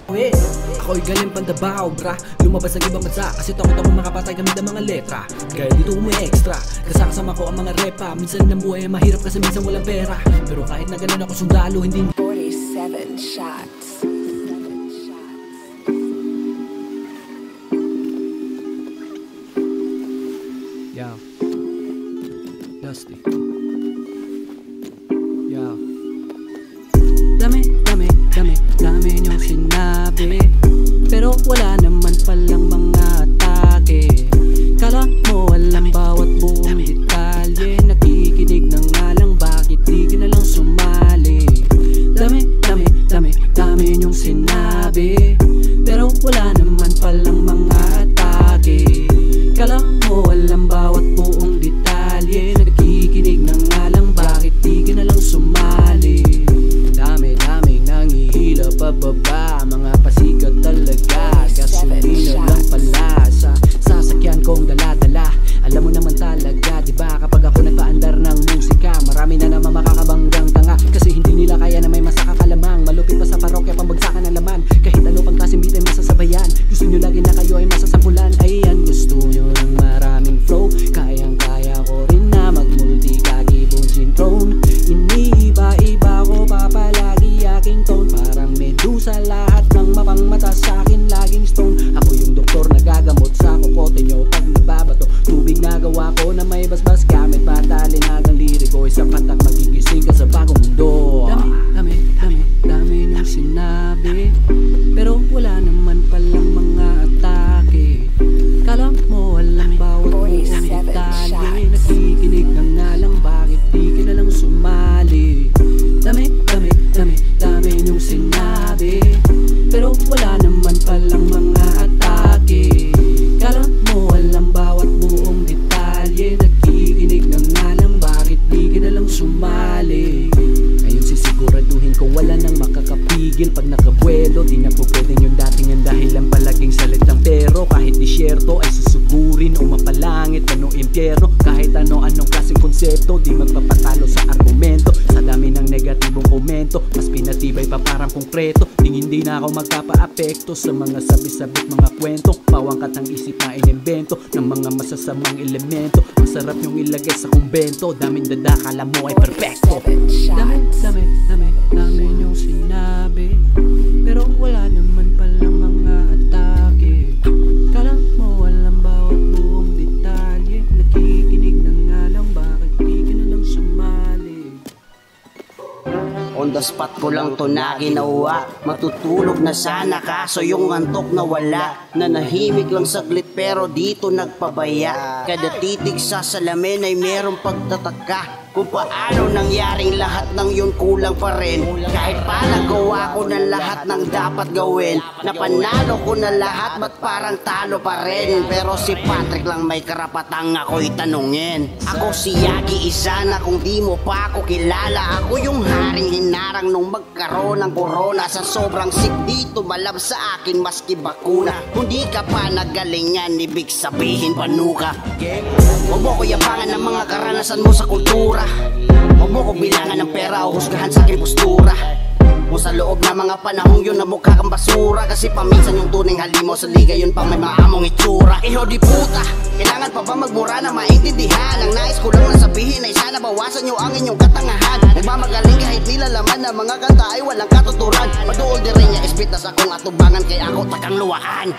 Uy, ako'y galing pandabaw, bra. Lumabas sa ibang bansa kasi takot ako makapatay gamit ang mga letra. Kaya dito extra kasama ko ang mga repa. Minsan ng buhay mahirap kasi minsan walang pera. Pero kahit na ganun ako sundalo, hindi 47 shots. Yo, Dusty. Yo. Dami niyong sinabi, pero wala naman palang mga atake. Kala mo alam bawat buong detalye. Nakikinig na nga lang, bakit di ka na lang sumali? Dami niyong sinabi, pero wala naman palang mga atake. Kala mo alam bawat buong detalye. Nakikinig na nga lang, bakit di ka na lang sumali? Daming nangihila pababa, mga pasikat talaga. Gasolina lang pala sa sasakyan kong dala-dala. Alam mo naman talaga, diba, kapag ako nagpaandar ng musika, marami na naman makakabanggang tanga. Kasi hindi nila kaya na may masakakalamang. Malupit pa sa parokya, pambagsakan ng laman. Kahit ano pang klaseng beat ay masasabayan. Gusto nyo lagi na kayo ay masasapulan. Ayan, gusto nyo ng maraming flow. Kayang-kaya ko rin na mag-multi-kagibong synthrone. Iniiba-iba ko pa palagi aking tone. Parang medusa, lahat ng mapangmata sa akin laging stone. Ako yung doktor na gagamot sa kukote nyo pag nagbabato. Tubig na gawa ko na may basbas gamit patalin hanggang liriko. Isang patak magigising ka sa bagong mundo. Dami niyong sinabi, pero wala naman palang mga atake. Kala mo alam bawat buong detalye. Nakikinig na nga lang, bakit di ka na lang sumali? Dami niyong sinabi, pero wala naman palang mga atake. Kala mo alam bawat buong detalye. Nakikinig na nga lang, bakit di ka na lang sumali? Ngayon sisiguraduhin kung wala nang makakapigil. Pag nakabuelo, di na po pwedeng yung dating ang dahilan palaging salitang pero. Kahit disyerto ay susugurin o mapalangit man o impyerno. Kahit ano-anong klaseng konsepto, di magpapatalo sa argumento. Sa dami ng negatibong komento, mas pinatibay pa parang konkreto. Hindi na ako magpapa-apekto sa mga sabi-sabit mga kwento. Pawangkat ang isip na inimbento ng mga masasamang elemento. Masarap yung ilagay sa kumbento. Daming dadakala mo ay perfecto. Dami niyong sinabi, pero wala naman palang mga atake. Kala mo alam bawat buong detalye. Nakikinig na nga lang, bakit di ka na lang sumali? On the spot ko lang to na ginawa. Matutulog na sana kaso yung antok na wala. Nanahimik lang saglit pero dito nagpabaya. Kada titig sa salamin ay merong pagtataka kung paano nangyaring lahat ng yun kulang pa rin. Kahit pa nagawa ko ng lahat ng dapat gawin, napanalo ko na lahat, ba't parang talo pa rin? Pero si Patrick lang may karapatang ako'y tanungin. Ako si Yagi Isana, kung di mo pa ako kilala. Ako yung haring hinarang nung magkaroon ng corona. Sa sobrang sick dito, malab sa akin maski bakuna. Kung di ka pa nagalingan, ibig sabihin panuka. Huwag mo ko yabangan ng mga karanasan mo sa kultura. Huwag mo ko bilangan ng pera o husgahan sa aking postura. Kung sa loob na mga panahong yun na mukha kang basura. Kasi paminsan yung tuneng halimaw sa liga, yun pa may maamong itsura. Iho di puta, kailangan pa ba magmura na maintindihan? Ang nais ko lang na sabihin ay sana bawasan nyo ang inyong katangahan. Nagmamagaling kahit nilalaman na mga kanta ay walang katuturan. Maduol di rin niya ispit na sa akong atubangan, kaya ako takang luwahan.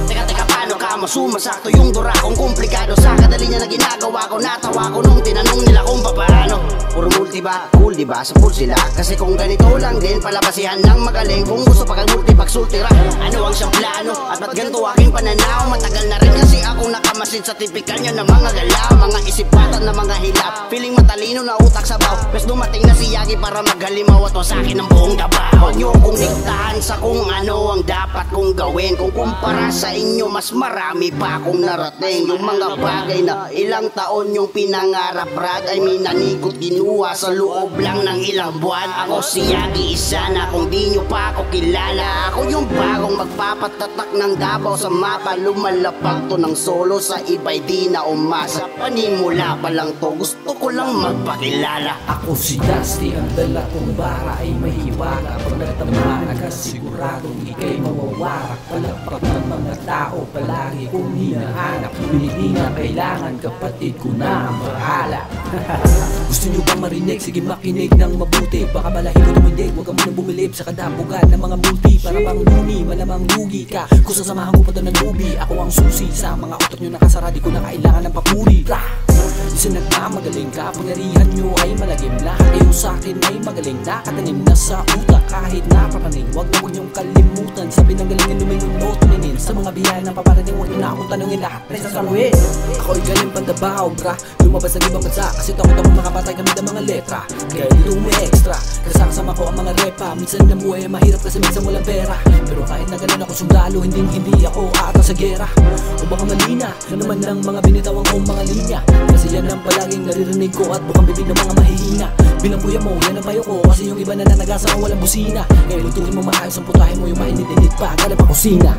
Teka, paano ka masumasakto yung dura kong komplikado? Sa kadali niya na ginagawa ko, natawa ko nung tinanong nila kung paano. Puro multi ba? Cool diba? Sa pool sila. Kasi kung ganito lang din, palabasihan ng magaling. Kung gusto pa kang multi pagsultira, ano ang siyang plano? At ba't ganito aking pananaw? Matagal na rin kasi ako nakamasid sa tipikal niya ng mga galaw. Mga isipatan na mga hilap, feeling matalino na utak sa baw. Mas dumating na si Yagi para maghalimaw at sa akin ang buong dabaw. Huwag niyo kong diktahan sa kung ano ang dapat kong gawin. Kung kumpara sa inyo, mas marami pa akong narating. Yung mga bagay na ilang taon yung pinangarap, brad, ay minanigot ginuha sa loob lang ng ilang buwan. Ako si Yagi Isana, kung di nyo pa ako kilala. Ako yung bagong magpapatatak ng Davao sa mapa. Lumalapag to ng solo sa iba'y di na umasa. Panimula pa lang to, gusto ko lang magpakilala. Ako si Dusty, ang dala kong bara ay mahiwaga. Pag nagtama ka siguradong ikay mawawarak. Palakpak ng mga tao palagi kong hinahanap. Hindi na kailangan kapatid ko na ang bahala. Gusto nyo bang marinig? Sige makinig ng mabuti. Baka balahin ko tumindig, huwag ka munang bumilib sa kadapugan ng mga multi. Para bang luni, malamang lugi ka kung sasamahan ko pa doon ng lubi. Ako ang susi sa mga utak nyo nakasara. Di ko na kailangan ng papuri. Isa nagmamagaling, kapangyarihan nyo ay malagim. Lahat kayo sa'kin ay magaling, nakatanim na sa utak kahit napapaning. Huwag nyong kalimutan, sabi ng galingan lumingon o tumingin. Sa mga biyahe ng paparating, huwag nyo na akong tanungin, lahat ay sasaluhin. Ako'y galing pandabaw, bra, lumabas sa ibang bansa. Kasi takot akong makapatay kami ng mga letra. Kaya dito extra, kasama ko ang mga repa. Minsan na buhay ay mahirap kasi minsan walang pera. Pero kahit na ganun ako sundalo, hindi ako aato sa gera. O baka malina na naman ng mga binitawan kong mga linya. Kasi yan ang palaging naririnig ko at bukang bibig ng mga mahihina. Bilang kuya mo, yan ang payo ko. Kasi yung iba na nanagasa ang walang busina. Ngayon lutuin mo maayos ang putahin mo yung mainit-init pa galing pa kusina.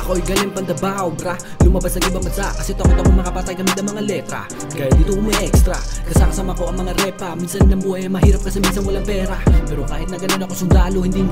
Ako'y galing Pandabaw, bra. Lumabas sa ibang bansa kasi takot ako makapatay gamit ang mga letra. Kaya dito umi-extra, kasama ko ang mga repa. Minsan ng buhay mahirap kasi minsan walang pera. Pero kahit na ganun ako sundalo, hindi